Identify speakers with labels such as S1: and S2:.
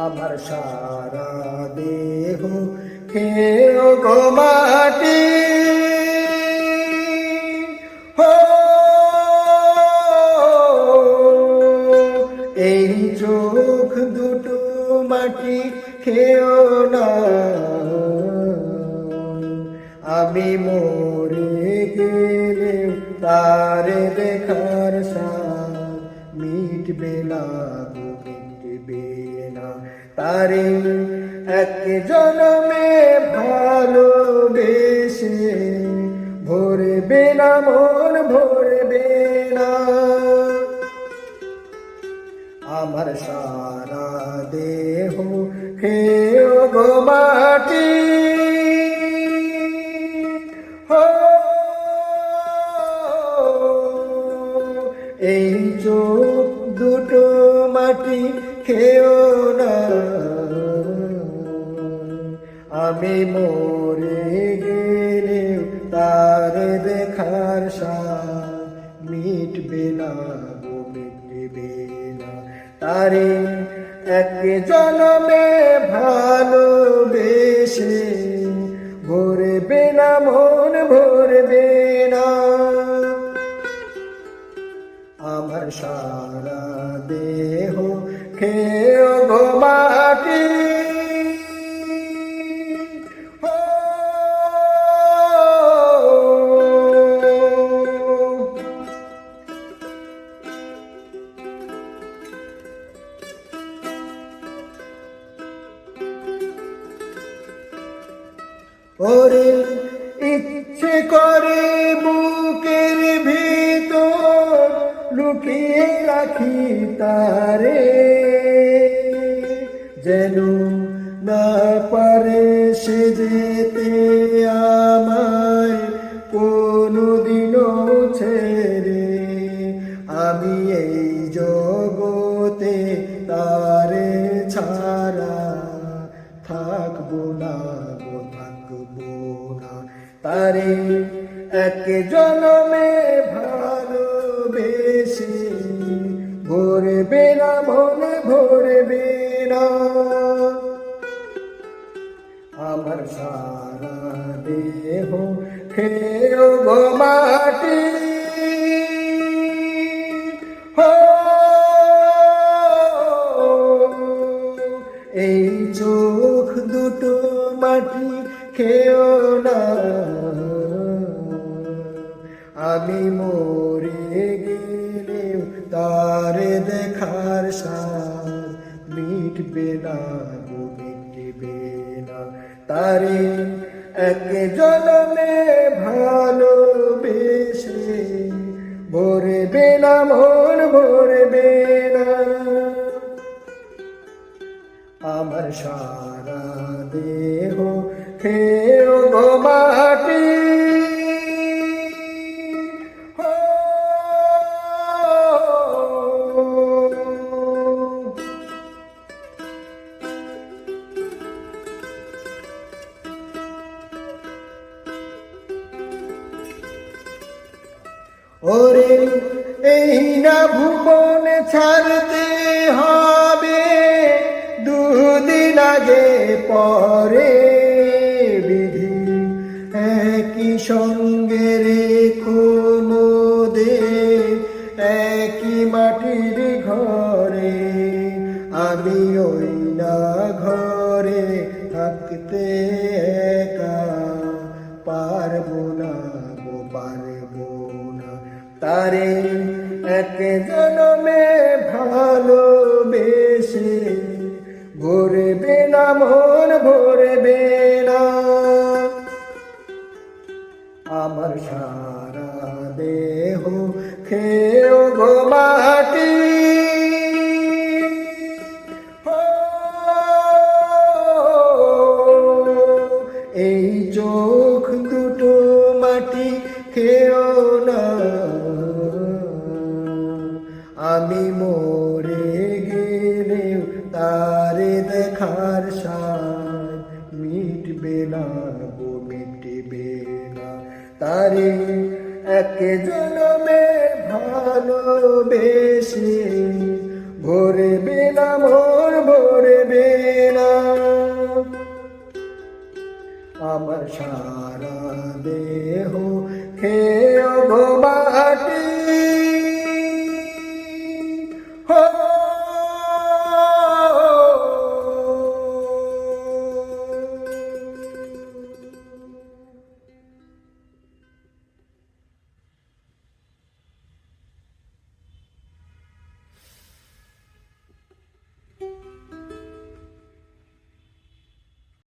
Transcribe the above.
S1: আমার সারা দেহ খেয়েও গো মাটি হো, এই চোখ দুটো মাটি খেও না, আমি মরে গেলে তারে দেখার স্বাদ মিটবে না গো, মিটবে না। তারে এক জন্মে ভালোবেসে ভরবে না মন, ভরবে না। আমার সারা দেহ খেয়েও গো মাটি হো, এই চোখ দুটো মাটি খেও না, আমি মরে গেলে তার দেখার স্বাদ মিটবে না গো, মিটবে না। তারে এক জন্মে ভালোবেসে ভরবে না মন, ভরবে না। আমার সারা দেহ খেয়েও গো মাটি হো, ওরে ইচ্ছে করে বুকের ভিতর লুকিয়ে রাখি তারে, যেন না পারে সে যেতে আমায় কোনদিনও ছেড়ে। আমি এই জগতে তারে ছাড়া থাকবো না গো, থাকবো না। তারে এক জন্মে ভালোবেসে ভরবে না মন, ভরবে না। আমার সারা দেহ খেয়েও গো মাটি হো, এই চোখ দুটো মাটি খেও না, আমি মরে গেলে তার দেখার স্বাদ মিটবে না গো, মিটবে না। তারে এক জন্মে ভালোবেসে ভরবে না মন, ভরবে না। আমার সারা দেহ খেয়েও গো মাটি হো, ওরে এই না ভুবন ছাড়তে হবে, দুদিন আগে পরে বিধি একই সঙ্গে রেখো মোদের একই মাটির ঘরে। আমি ওই না ঘরে থাকতে একা পারবো না গো, পারবো না। তারে এক জন্মে ভালোবেসে ভরবে না মন, ভরবে না। আমার সারা দেহ খেয়েও গো মাটি হো, এই চোখ দুটো মাটি খেও না, আমি মরে গেলে তারে দেখার স্বাদ মিটবে না গো, মিটবে না। তারে এক জন্মে ভালোবেসে ভরবে না মন ভরবে না, আমার সারা দেহ খেয়ে